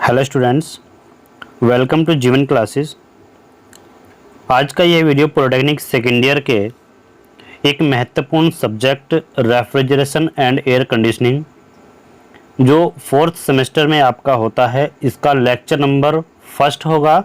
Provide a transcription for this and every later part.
Hello students, welcome to जीवन classes. आज का यह वीडियो पॉलिटेक्निक सेकेंड ईयर के एक महत्वपूर्ण subject refrigeration and air conditioning जो फोर्थ सेमेस्टर में आपका होता है, इसका लेक्चर नंबर फर्स्ट होगा।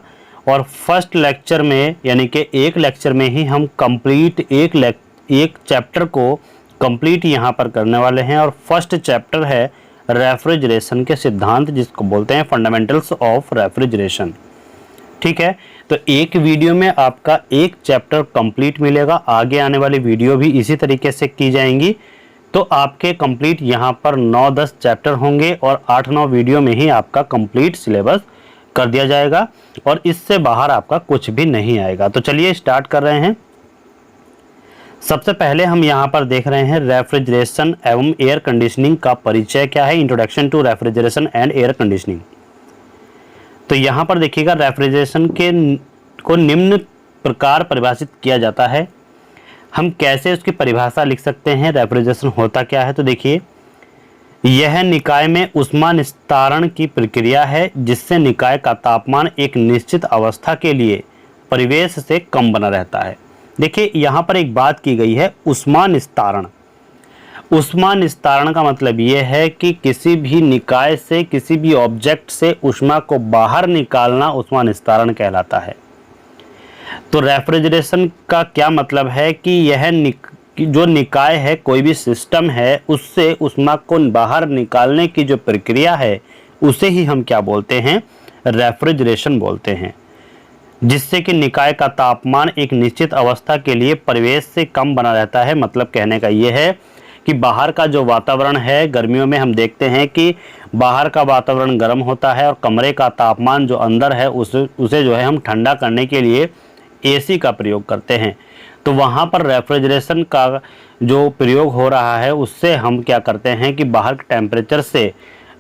और फर्स्ट लेक्चर में यानी कि एक लेक्चर में ही हम कंप्लीट एक चैप्टर को कंप्लीट यहाँ पर करने वाले हैं। और फर्स्ट चैप्टर है रेफ्रिजरेशन के सिद्धांत, जिसको बोलते हैं फंडामेंटल्स ऑफ रेफ्रिजरेशन। ठीक है, तो एक वीडियो में आपका एक चैप्टर कंप्लीट मिलेगा। आगे आने वाली वीडियो भी इसी तरीके से की जाएंगी, तो आपके कंप्लीट यहाँ पर 9-10 चैप्टर होंगे और 8-9 वीडियो में ही आपका कंप्लीट सिलेबस कर दिया जाएगा और इससे बाहर आपका कुछ भी नहीं आएगा। तो चलिए स्टार्ट कर रहे हैं। सबसे पहले हम यहाँ पर देख रहे हैं रेफ्रिजरेशन एवं एयर कंडीशनिंग का परिचय क्या है, introduction to refrigeration and air conditioning. तो यहाँ पर देखिएगा, रेफ्रिजरेशन को निम्न प्रकार परिभाषित किया जाता है। हम कैसे उसकी परिभाषा लिख सकते हैं, रेफ्रिजरेशन होता क्या है। तो देखिए, यह निकाय में ऊष्मा निस्तारण की प्रक्रिया है जिससे निकाय का तापमान एक निश्चित अवस्था के लिए परिवेश से कम बना रहता है। देखिए, यहाँ पर एक बात की गई है, ऊष्मा निस्तारण। ऊष्मा निस्तारण का मतलब यह है कि किसी भी निकाय से, किसी भी ऑब्जेक्ट से ऊष्मा को बाहर निकालना ऊष्मा निस्तारण कहलाता है। तो रेफ्रिजरेशन का क्या मतलब है कि यह जो निकाय है, कोई भी सिस्टम है, उससे ऊष्मा को बाहर निकालने की जो प्रक्रिया है उसे ही हम क्या बोलते हैं, रेफ्रिजरेशन बोलते हैं। जिससे कि निकाय का तापमान एक निश्चित अवस्था के लिए परिवेश से कम बना रहता है। मतलब कहने का ये है कि बाहर का जो वातावरण है, गर्मियों में हम देखते हैं कि बाहर का वातावरण गर्म होता है और कमरे का तापमान जो अंदर है उसे जो है हम ठंडा करने के लिए एसी का प्रयोग करते हैं। तो वहाँ पर रेफ्रिजरेशन का जो प्रयोग हो रहा है उससे हम क्या करते हैं कि बाहर के टेम्परेचर से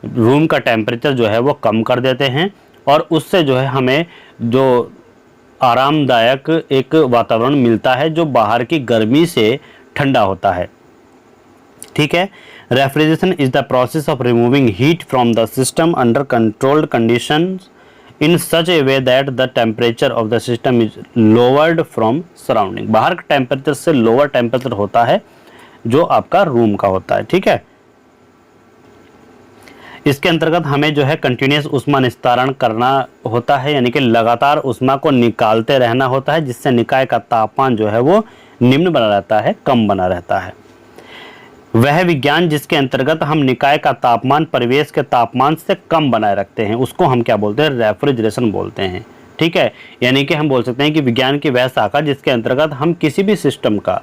रूम का टेम्परेचर जो है वो कम कर देते हैं और उससे जो है हमें जो आरामदायक एक वातावरण मिलता है जो बाहर की गर्मी से ठंडा होता है। ठीक है, refrigeration is the process of removing heat from the system under controlled conditions in such A way that the temperature of the system is lowered from surrounding. बाहर के टेम्परेचर से लोअर टेम्परेचर होता है जो आपका रूम का होता है। ठीक है, इसके अंतर्गत हमें जो है कंटिन्यूस ऊष्मा निस्तारण करना होता है, यानी कि लगातार ऊष्मा को निकालते रहना होता है, जिससे निकाय का तापमान जो है वो निम्न बना रहता है, कम बना रहता है। वह विज्ञान जिसके अंतर्गत हम निकाय का तापमान परिवेश के तापमान से कम बनाए रखते हैं उसको हम क्या बोलते हैं, रेफ्रिजरेशन बोलते हैं। ठीक है, यानी कि हम बोल सकते हैं कि विज्ञान की वह शाखा जिसके अंतर्गत हम किसी भी सिस्टम का,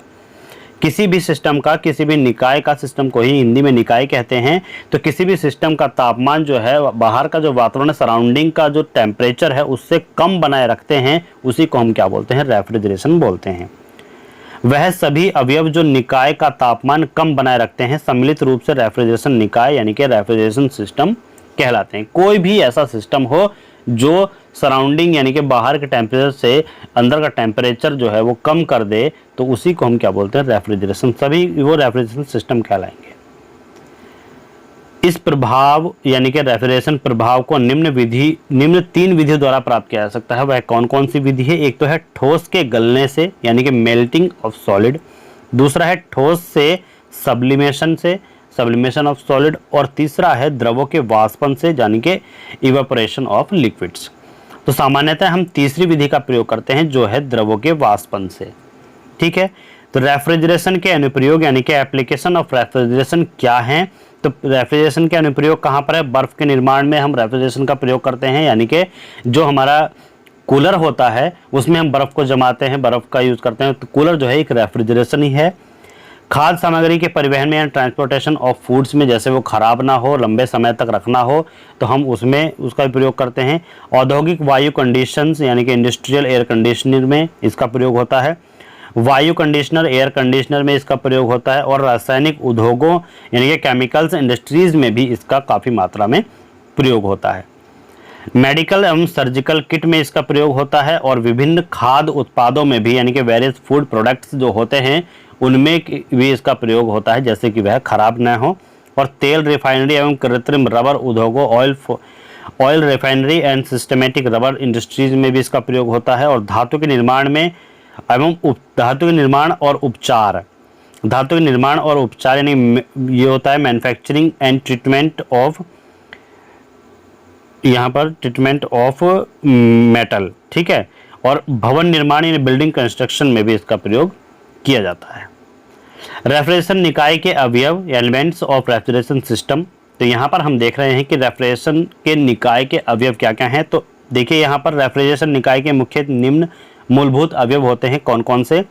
किसी भी निकाय का, सिस्टम को ही हिंदी में निकाय कहते हैं, तो किसी भी सिस्टम का तापमान जो है, बाहर का जो वातावरण, सराउंडिंग का जो टेम्परेचर है उससे कम बनाए रखते हैं, उसी को हम क्या बोलते हैं, रेफ्रिजरेशन बोलते हैं। वह सभी अवयव जो निकाय का तापमान कम बनाए रखते हैं सम्मिलित रूप से रेफ्रिजरेशन निकाय यानी कि रेफ्रिजरेशन सिस्टम कहलाते हैं। कोई भी ऐसा सिस्टम हो जो सराउंडिंग यानी कि बाहर के टेम्परेचर से अंदर का टेम्परेचर जो है वो कम कर दे, तो उसी को हम क्या बोलते हैं, रेफ्रिजरेशन। सभी वो रेफ्रिजरेशन सिस्टम कहलाएंगे। इस प्रभाव यानी कि रेफ्रिजरेशन प्रभाव को निम्न 3 विधियों द्वारा प्राप्त किया जा सकता है। वह कौन कौन सी विधि है? एक तो है ठोस के गलने से यानी कि मेल्टिंग ऑफ सॉलिड, दूसरा है ठोस से सब्लिमेशन ऑफ सॉलिड, और तीसरा है द्रवों के वाष्पन से यानी कि इवेपोरेशन ऑफ लिक्विड्स। तो सामान्यतः हम तीसरी विधि का प्रयोग करते हैं जो है द्रवों के वाष्पन से। ठीक है, तो रेफ्रिजरेशन के अनुप्रयोग यानी कि एप्लीकेशन ऑफ रेफ्रिजरेशन क्या है? तो रेफ्रिजरेशन के अनुप्रयोग कहाँ पर है? बर्फ के निर्माण में हम रेफ्रिजरेशन का प्रयोग करते हैं, यानी कि जो हमारा कूलर होता है उसमें हम बर्फ़ को जमाते हैं, बर्फ़ का यूज़ करते हैं, तो कूलर जो है एक रेफ्रिजरेशन ही है। खाद्य सामग्री के परिवहन में या ट्रांसपोर्टेशन ऑफ फूड्स में, जैसे वो ख़राब ना हो, लंबे समय तक रखना हो, तो हम उसमें उसका प्रयोग करते हैं। औद्योगिक वायु कंडीशंस यानी कि इंडस्ट्रियल एयर कंडीशनर में इसका प्रयोग होता है। वायु कंडीशनर, एयर कंडीशनर में इसका प्रयोग होता है। और रासायनिक उद्योगों यानी कि केमिकल्स इंडस्ट्रीज़ में भी इसका काफ़ी मात्रा में प्रयोग होता है। मेडिकल एवं सर्जिकल किट में इसका प्रयोग होता है और विभिन्न खाद्य उत्पादों में भी यानी कि वेरियस फूड प्रोडक्ट्स जो होते हैं उनमें भी इसका प्रयोग होता है, जैसे कि वह खराब न हो। और तेल, रिफाइनरी एवं कृत्रिम रबर उद्योगों, oil refinery and systematic rubber industries में भी इसका प्रयोग होता है, और धातु के निर्माण में एवं धातु के निर्माण और उपचार, धातु के निर्माण और उपचार यानी ये होता है मैन्युफैक्चरिंग एंड ट्रीटमेंट ऑफ, यहाँ पर ट्रीटमेंट ऑफ मेटल, ठीक है। और भवन निर्माण यानी बिल्डिंग कंस्ट्रक्शन में भी इसका प्रयोग किया जाता है। रेफ्रिजरेशन निकाय के अवयव, एलिमेंट्स ऑफ रेफ्रिजरेशन सिस्टम। तो यहाँ पर हम देख रहे हैं कि रेफ्रिजरेशन के निकाय के अवयव क्या क्या हैं। तो देखिए यहाँ पर रेफ्रिजरेशन निकाय के मुख्य निम्न मूलभूत अवयव होते हैं। कौन कौन से?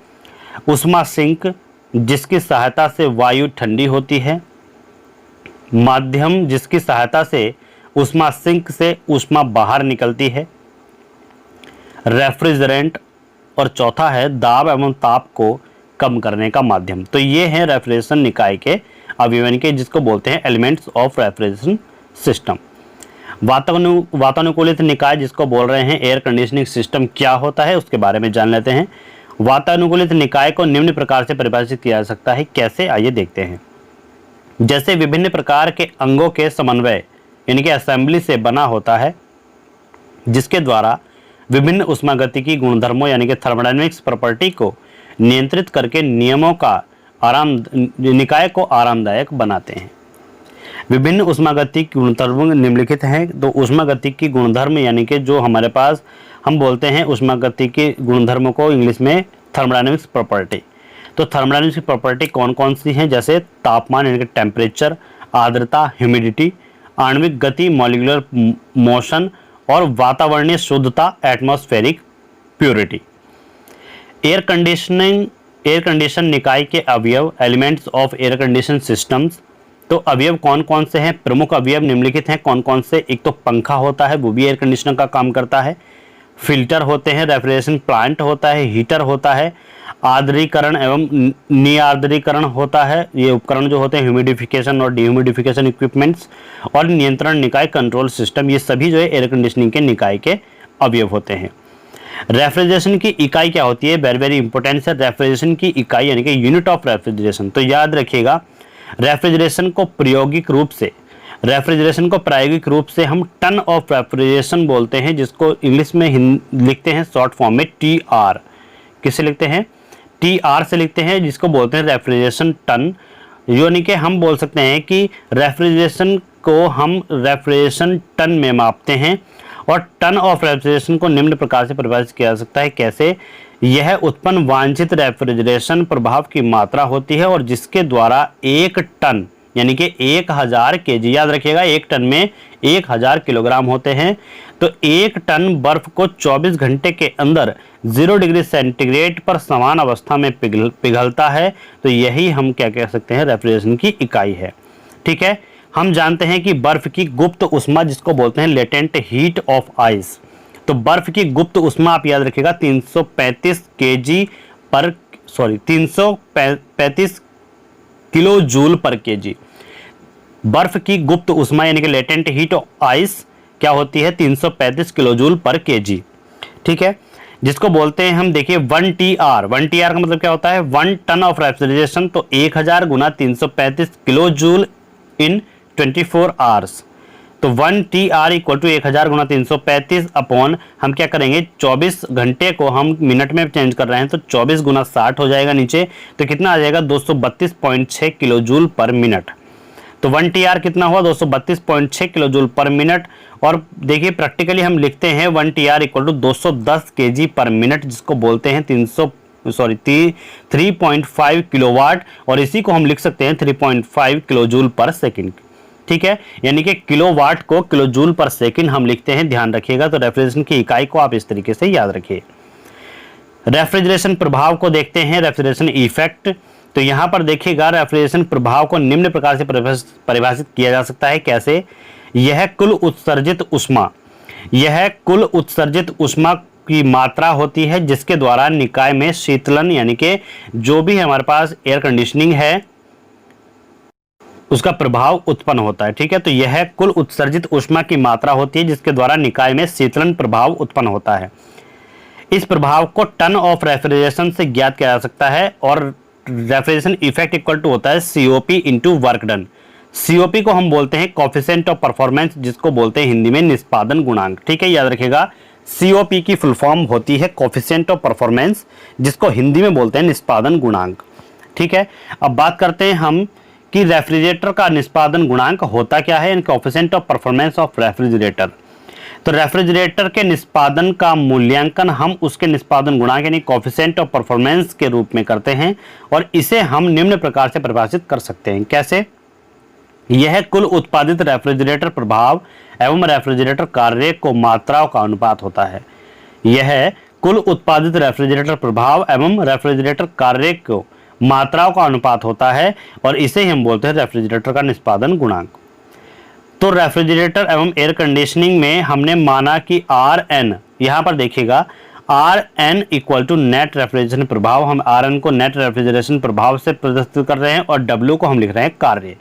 ऊष्मा सिंक, जिसकी सहायता से वायु ठंडी होती है। माध्यम, जिसकी सहायता से ऊष्मा सिंक से ऊष्मा बाहर निकलती है। रेफ्रिजरेंट, और चौथा है दाब एवं ताप को कम करने का माध्यम। तो ये हैं रेफ्रिजरेशन निकाय के अवयव के, जिसको बोलते हैं एलिमेंट्स ऑफ रेफ्रिजरेशन सिस्टम। वातानुकूलित निकाय, जिसको बोल रहे हैं एयर कंडीशनिंग सिस्टम, क्या होता है उसके बारे में जान लेते हैं। वातानुकूलित निकाय को निम्न प्रकार से परिभाषित किया जा सकता है। कैसे, आइए देखते हैं। जैसे विभिन्न प्रकार के अंगों के समन्वय यानी कि असेंबली से बना होता है, जिसके द्वारा विभिन्न ऊष्मागतिकी गुणधर्मों यानी कि थर्मोडायनेमिक्स प्रॉपर्टी को नियंत्रित करके नियमों का निकाय को आरामदायक बनाते हैं। विभिन्न ऊष्मागतिकी गुणधर्म निम्नलिखित हैं। तो ऊष्मागतिकी गुणधर्म यानी कि जो हमारे पास हम बोलते हैं ऊष्मागतिकी गुणधर्मों को इंग्लिश में थर्मोडायनेमिक्स प्रॉपर्टी। तो थर्मोडायनेमिक्स प्रॉपर्टी कौन कौन सी हैं? जैसे तापमान यानी कि टेम्परेचर, आर्द्रता ह्यूमिडिटी, आणविक गति मॉलिक्यूलर मोशन, और वातावरणीय शुद्धता एटमॉस्फेरिक प्योरिटी। एयर कंडीशन निकाय के अवयव, elements of air condition systems. तो अवयव कौन कौन से हैं? प्रमुख अवयव निम्नलिखित हैं। कौन कौन से? एक तो पंखा होता है, वो भी एयर कंडीशनर का काम करता है। फिल्टर होते हैं, रेफ्रिजरेशन प्लांट होता है, हीटर होता है, आर्द्रीकरण एवं निआर्द्रीकरण होता है, ये उपकरण जो होते हैं ह्यूमिडिफिकेशन और डिह्यूमिडिफिकेशन इक्विपमेंट्स, और नियंत्रण निकाय कंट्रोल सिस्टम, ये सभी जो है एयर कंडीशनिंग के निकाय के अवयव होते हैं। रेफ्रिजरेशन की इकाई क्या होती है? वेरी वेरी इंपॉर्टेंट है। रेफ्रिजरेशन की इकाई यानी कि यूनिट ऑफ रेफ्रिजरेशन। तो याद रखिएगा, रेफ्रिजरेशन को प्रायोगिक रूप से हम टन ऑफ रेफ्रिजरेशन बोलते हैं, जिसको इंग्लिश में लिखते हैं शॉर्ट फॉर्म में TR। किसे लिखते हैं? TR से लिखते हैं, जिसको बोलते हैं रेफ्रिजरेशन टन। यानी कि हम बोल सकते हैं कि रेफ्रिजरेशन को हम रेफ्रिजरेशन टन में मापते हैं। और टन ऑफ रेफ्रिजरेशन को निम्न प्रकार से परिभाषित किया जा सकता है। कैसे? यह उत्पन्न वांछित रेफ्रिजरेशन प्रभाव की मात्रा होती है, और जिसके द्वारा एक टन यानी कि 1000 केजी, याद रखिएगा 1 टन में 1000 किलोग्राम होते हैं। तो 1 टन बर्फ को 24 घंटे के अंदर 0 डिग्री सेंटीग्रेड पर समान अवस्था में पिघलता है। तो यही हम क्या कह सकते हैं? रेफ्रिजरेशन की इकाई है। ठीक है। हम जानते हैं कि बर्फ की गुप्त ऊष्मा, जिसको बोलते हैं लेटेंट हीट ऑफ आइस। तो बर्फ की गुप्त ऊष्मा आप याद रखिएगा 335 किलो जूल पर केजी। बर्फ की गुप्त ऊष्मा यानी कि लेटेंट हीट ऑफ आइस क्या होती है? 335 किलो जूल पर केजी। ठीक है, जिसको बोलते हैं हम, देखिए 1 TR का मतलब क्या होता है? 1 टन ऑफ रेफ्रिजरेशन। तो 1000 गुना 335 किलो जूल इन 24 आवर्स। तो 1 TR इक्वल टू 1000 गुना 335 अपॉन, हम क्या करेंगे 24 घंटे को हम मिनट में चेंज कर रहे हैं, तो 24 गुना 60 हो जाएगा नीचे। तो कितना आ जाएगा? 232.6 किलो जूल पर मिनट। तो 1 TR कितना हुआ? 232.6 किलो जूल पर मिनट। और देखिए प्रैक्टिकली हम लिखते हैं 1 TR इक्वल टू 210 kg पर मिनट, जिसको बोलते हैं 3.5 किलोवाट, और इसी को हम लिख सकते हैं 3.5 किलो जूल पर सेकेंड। ठीक है, यानी कि किलोवाट को किलो जूल पर सेकंड हम लिखते हैं, ध्यान रखिएगा। तो रेफ्रिजरेशन की इकाई को आप इस तरीके से याद रखिए। रेफ्रिजरेशन प्रभाव को देखते हैं, रेफ्रिजरेशन इफेक्ट। तो यहां पर देखिएगा रेफ्रिजरेशन प्रभाव को निम्न प्रकार से परिभाषित किया जा सकता है। कैसे? यह कुल उत्सर्जित ऊष्मा की मात्रा होती है, जिसके द्वारा निकाय में शीतलन यानी कि जो भी हमारे पास एयर कंडीशनिंग है उसका प्रभाव उत्पन्न होता है। ठीक है, तो यह कुल उत्सर्जित ऊष्मा की मात्रा होती है, जिसके द्वारा निकाय में शीतलन प्रभाव उत्पन्न होता है। इस प्रभाव को टन ऑफ रेफ्रिजरेशन से ज्ञात किया जा सकता है, और रेफ्रिजरेशन इफेक्ट इक्वल टू होता है COP into work done. COP को हम बोलते हैं कोफिशिएंट ऑफ परफॉर्मेंस, जिसको बोलते हैं हिंदी में निष्पादन गुणांक। ठीक है, याद रखिएगा सीओपी की फुल फॉर्म होती है कोफिशिएंट ऑफ परफॉर्मेंस, जिसको हिंदी में बोलते हैं निष्पादन गुणांक। ठीक है, अब बात करते हैं हम कि रेफ्रिजरेटर का निष्पादन गुणांक होता क्या है, coefficient of performance of refrigerator. तो रेफ्रिजरेटर के निष्पादन का मूल्यांकन हम उसके निष्पादन गुणांक यानी कोफिशिएंट ऑफ परफॉर्मेंस के रूप में करते हैं, और इसे हम निम्न प्रकार से परिभाषित कर सकते हैं। कैसे? यह कुल उत्पादित रेफ्रिजरेटर प्रभाव एवं रेफ्रिजरेटर कार्य को मात्राओं का अनुपात होता है। यह कुल उत्पादित रेफ्रिजरेटर प्रभाव एवं रेफ्रिजरेटर कार्य को मात्राओं का अनुपात होता है, और इसे हम बोलते हैं रेफ्रिजरेटर का निष्पादन गुणांक। तो रेफ्रिजरेटर एवं एयर कंडीशनिंग में हमने माना कि Rn, यहाँ पर देखिएगा Rn equal to net refrigeration प्रभाव, हम Rn को नेट रेफ्रिजरेशन प्रभाव से प्रदर्शित कर रहे हैं और W को हम लिख रहे हैं कार्य।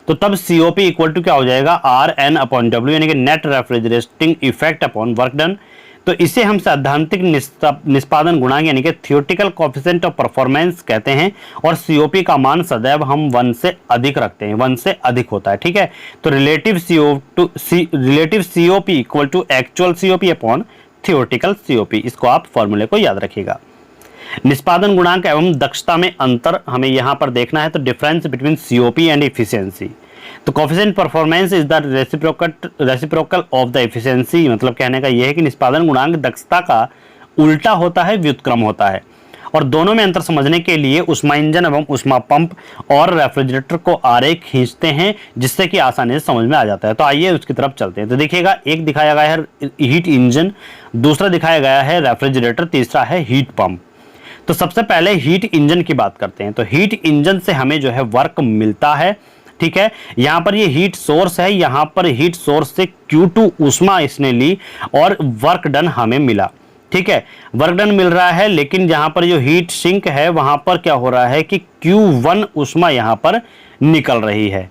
तो तब COP इक्वल टू क्या हो जाएगा, Rn अपॉन W यानी कि net refrigerating effect upon work done. तो इसे हम सैद्धांतिक निष्पादन गुणांक यानी कि थियोरेटिकल कोफिशिएंट ऑफ परफॉर्मेंस कहते हैं, और COP का मान सदैव हम 1 से अधिक रखते हैं, 1 से अधिक होता है। ठीक है, तो relative COP equal to actual COP upon theoretical COP, इसको आप फॉर्मूले को याद रखिएगा। निष्पादन गुणांक एवं दक्षता में अंतर हमें यहाँ पर देखना है, तो difference between COP and efficiency. तो coefficient performance is the reciprocal of the efficiency, मतलब कहने का यह है कि निष्पादन गुणांक दक्षता का उल्टा होता है, व्युत्क्रम होता है। और दोनों में अंतर समझने के लिए ऊष्मा इंजन एवं ऊष्मा पंप और रेफ्रिजरेटर को आरेख खींचते हैं, जिससे कि आसानी से समझ में आ जाता है। तो आइए उसकी तरफ चलते हैं। तो देखिएगा, एक दिखाया गया है हीट इंजन, दूसरा दिखाया गया है रेफ्रिजरेटर, तीसरा है हीट पंप। तो सबसे पहले हीट इंजन की बात करते हैं। तो हीट इंजन से हमें जो है वर्क मिलता है। ठीक है, यहां पर ये हीट सोर्स है, यहां पर हीट सोर्स से Q2 ऊष्मा इसने ली और वर्क डन हमें मिला। ठीक है, वर्क डन मिल रहा है, लेकिन जहां पर जो हीट सिंक है वहां पर क्या हो रहा है कि Q1 ऊष्मा यहां पर निकल रही है।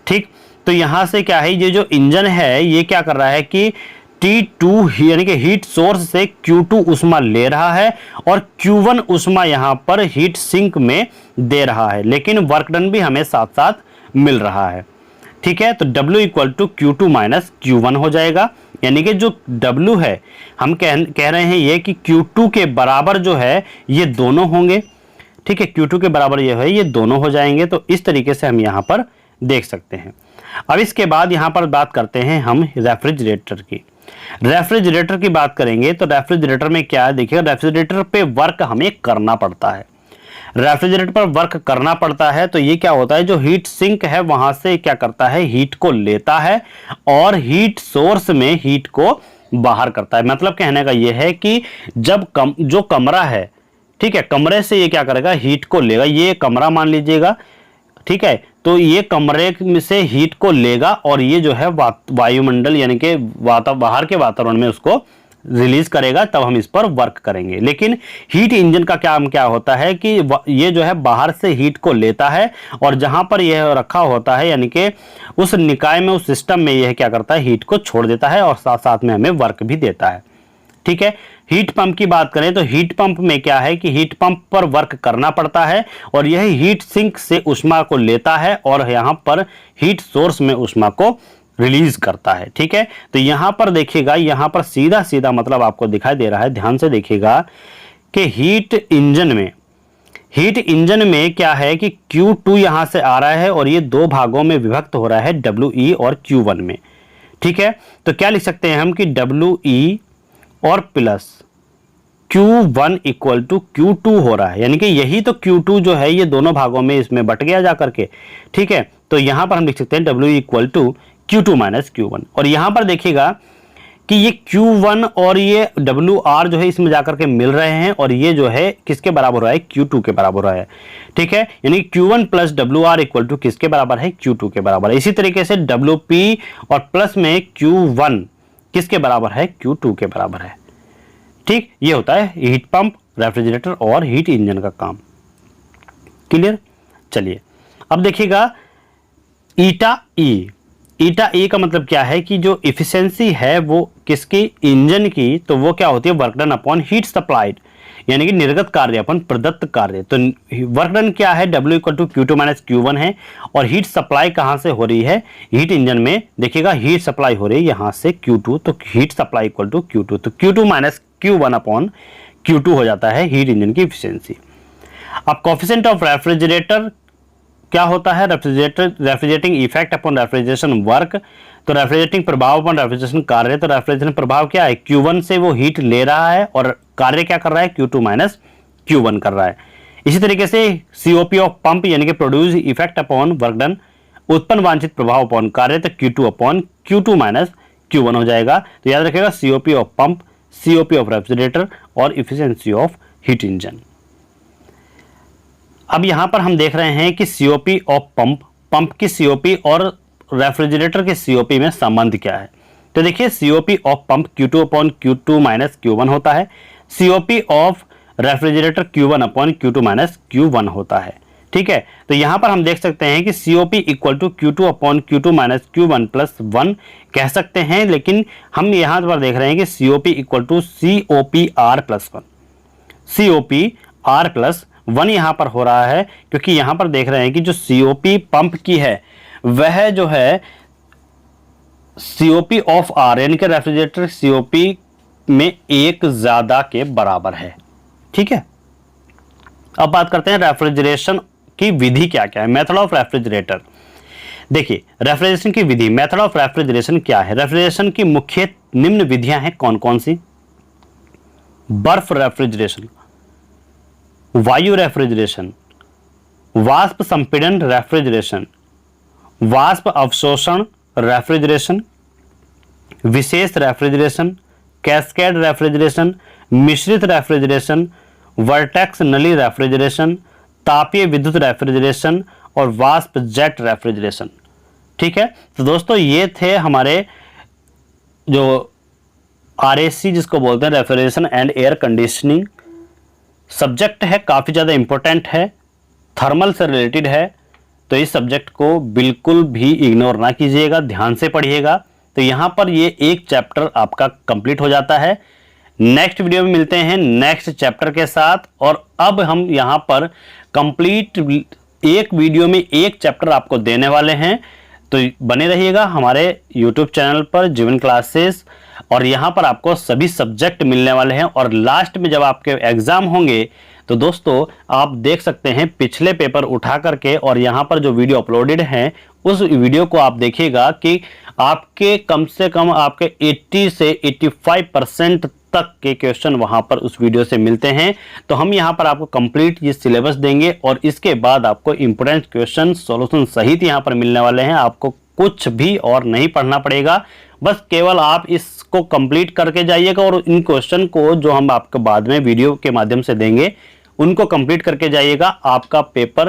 ठीक, तो यहां से क्या है, ये जो इंजन है ये क्या कर रहा है कि T2 यानी कि हीट सोर्स से Q2 ऊष्मा ले रहा है और Q1 ऊष्मा यहां पर हीट सिंक में दे रहा है, लेकिन वर्क डन भी हमें साथ साथ मिल रहा है। ठीक है, तो W equal to Q2 minus Q1 हो जाएगा, यानी कि जो W है हम कह रहे हैं ये कि Q2 के बराबर जो है ये दोनों होंगे। ठीक है, Q2 के बराबर ये है, ये दोनों हो जाएंगे। तो इस तरीके से हम यहाँ पर देख सकते हैं। अब इसके बाद यहाँ पर बात करते हैं हम रेफ्रिजरेटर की। रेफ्रिजरेटर की बात करेंगे तो रेफ्रिजरेटर में क्या है, देखिए रेफ्रिजरेटर पे वर्क हमें करना पड़ता है। रेफ्रिजरेटर पर वर्क करना पड़ता है तो ये क्या होता है, जो हीट सिंक है वहां से क्या करता है, हीट को लेता है और हीट सोर्स में हीट को बाहर करता है। मतलब कहने का ये है कि जब जो कमरा है, ठीक है, कमरे से ये क्या करेगा, हीट को लेगा। ये कमरा मान लीजिएगा, ठीक है, तो ये कमरे में से हीट को लेगा और ये जो है वायुमंडल यानी कि बाहर के वातावरण में उसको रिलीज करेगा, तब हम इस पर वर्क करेंगे। लेकिन हीट इंजन का काम क्या होता है कि ये जो है बाहर से हीट को लेता है और जहां पर यह रखा होता है यानी कि उस निकाय में, उस सिस्टम में यह क्या करता है, हीट को छोड़ देता है और साथ साथ में हमें वर्क भी देता है। ठीक है, हीट पंप की बात करें तो हीट पंप में क्या है कि हीट पंप पर वर्क करना पड़ता है और यह हीट सिंक से ऊष्मा को लेता है और यहां पर हीट सोर्स में ऊष्मा को रिलीज करता है। ठीक है, तो यहां पर देखिएगा, यहां पर सीधा सीधा मतलब आपको दिखाई दे रहा है, ध्यान से देखिएगा कि हीट इंजन में क्या है कि Q2 यहां से आ रहा है और ये दो भागों में विभक्त हो रहा है, WE और Q1 में। ठीक है, तो क्या लिख सकते हैं हम कि WE और plus Q1 equal to Q2 हो रहा है, यानी कि यही तो Q2 जो है ये दोनों भागों में इसमें बट गया जा करके। ठीक है, तो यहां पर हम लिख सकते हैं W equal to Q2 minus Q1। और यहां पर देखिएगा कि ये Q1 और ये WR जो है इसमें जाकर के मिल रहे हैं और ये जो है किसके बराबर हो रहा है, Q2 के बराबर हो रहा है। ठीक है, यानी Q1 plus WR equal to किसके बराबर है, Q2 के बराबर है। इसी तरीके से WP और प्लस में Q1 किसके बराबर है, Q2 के बराबर है। ठीक, ये होता है हीट पंप, रेफ्रिजरेटर और हीट इंजन का काम। क्लियर? चलिए अब देखिएगा ईटा ई का मतलब क्या है कि जो इफिशिएंसी है वो किसकी, इंजन की, तो वो क्या होती है, work done upon heat supplied. यानी कि निर्गत कार्य अपन प्रदत्त कार्य। तो वर्क डन क्या है, W equal to Q2 minus Q1 है। और हीट सप्लाई कहां से हो रही है, हीट इंजन में देखिएगा हीट सप्लाई हो रही है यहां से Q2, तो heat supply equal to Q2, तो Q2 minus Q1 upon Q2 हो जाता है हीट इंजन की इफिशियंसी। अब कोएफिशिएंट ऑफ रेफ्रिजरेटर क्या होता है, refrigerating effect upon refrigeration work. तो रेफ्रिजरेटिंग प्रभाव अपॉन रेफ्रिजरेशन कार्य, तो रेफ्रिजरेशन प्रभाव क्या है, Q1 से वो हीट ले रहा है और कार्य क्या कर रहा है, Q2 माइनस Q1 कर रहा है। इसी तरीके से COP ऑफ पंप यानी कि produce effect upon work done, उत्पन्न वांछित प्रभाव अपॉन कार्य, तो Q2 upon Q2 minus Q1 हो जाएगा। तो याद रखिएगा COP of pump, COP of refrigerator और इफिशियंसी ऑफ हीट इंजन। अब यहां पर हम देख रहे हैं कि COP ऑफ पंप, पंप की COP और रेफ्रिजरेटर के COP में संबंध क्या है। तो देखिए COP of pump Q2 upon Q2 minus Q1 होता है, COP of refrigerator Q1 upon Q2 minus Q1 होता है। ठीक है, तो यहां पर हम देख सकते हैं कि COP equal to Q2 upon Q2 minus Q1 plus 1 कह सकते हैं, लेकिन हम यहां पर देख रहे हैं कि COP equal to COPR plus 1, COPR plus 1 यहां पर हो रहा है, क्योंकि यहां पर देख रहे हैं कि जो COP पंप की है वह जो है COP ऑफ R यानी कि रेफ्रिजरेटर COP में एक ज्यादा के बराबर है। ठीक है, अब बात करते हैं रेफ्रिजरेशन की विधि क्या क्या है, मेथड ऑफ रेफ्रिजरेटर। देखिए रेफ्रिजरेशन की विधि, मेथड ऑफ रेफ्रिजरेशन क्या है। रेफ्रिजरेशन की मुख्य निम्न विधियां हैं, कौन कौन सी, बर्फ रेफ्रिजरेशन, वायु रेफ्रिजरेशन, वाष्प संपीड़न रेफ्रिजरेशन, वाष्प अवशोषण रेफ्रिजरेशन, विशेष रेफ्रिजरेशन, कैस्केड रेफ्रिजरेशन, मिश्रित रेफ्रिजरेशन, वर्टेक्स नली रेफ्रिजरेशन, तापीय विद्युत रेफ्रिजरेशन और वाष्प जेट रेफ्रिजरेशन। ठीक है, तो दोस्तों ये थे हमारे जो RAC जिसको बोलते हैं refrigeration and air conditioning subject है, काफी ज्यादा इंपॉर्टेंट है, थर्मल से रिलेटेड है, तो इस सब्जेक्ट को बिल्कुल भी इग्नोर ना कीजिएगा, ध्यान से पढ़िएगा। तो यहां पर ये एक चैप्टर आपका कंप्लीट हो जाता है। नेक्स्ट वीडियो में मिलते हैं नेक्स्ट चैप्टर के साथ, और अब हम यहां पर कंप्लीट एक वीडियो में एक चैप्टर आपको देने वाले हैं। तो बने रहिएगा हमारे YouTube चैनल पर जीवन क्लासेस, और यहां पर आपको सभी सब्जेक्ट मिलने वाले हैं। और लास्ट में जब आपके एग्जाम होंगे तो दोस्तों आप देख सकते हैं पिछले पेपर उठा करके, और यहां पर जो वीडियो अपलोडेड है उस वीडियो को आप देखिएगा कि आपके कम से कम आपके 80 से 85% तक के क्वेश्चन वहां पर उस वीडियो से मिलते हैं। तो हम यहां पर आपको कंप्लीट ये सिलेबस देंगे, और इसके बाद आपको इंपोर्टेंट क्वेश्चन सॉल्यूशन सहित यहां पर मिलने वाले हैं। आपको कुछ भी और नहीं पढ़ना पड़ेगा, बस केवल आप इसको कंप्लीट करके जाइएगा, और इन क्वेश्चन को जो हम आपको बाद में वीडियो के माध्यम से देंगे उनको कंप्लीट करके जाइएगा। आपका पेपर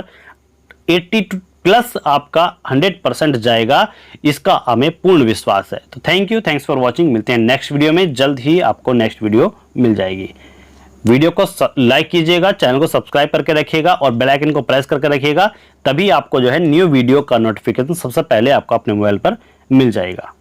80 प्लस आपका 100% जाएगा, इसका हमें पूर्ण विश्वास है। तो thank you, thanks for watching. मिलते हैं नेक्स्ट वीडियो में, जल्द ही आपको नेक्स्ट वीडियो मिल जाएगी। वीडियो को लाइक कीजिएगा, चैनल को सब्सक्राइब करके रखिएगा और बेल आइकन को प्रेस करके रखिएगा, तभी आपको जो है न्यू वीडियो का नोटिफिकेशन सबसे पहले आपको अपने मोबाइल पर मिल जाएगा।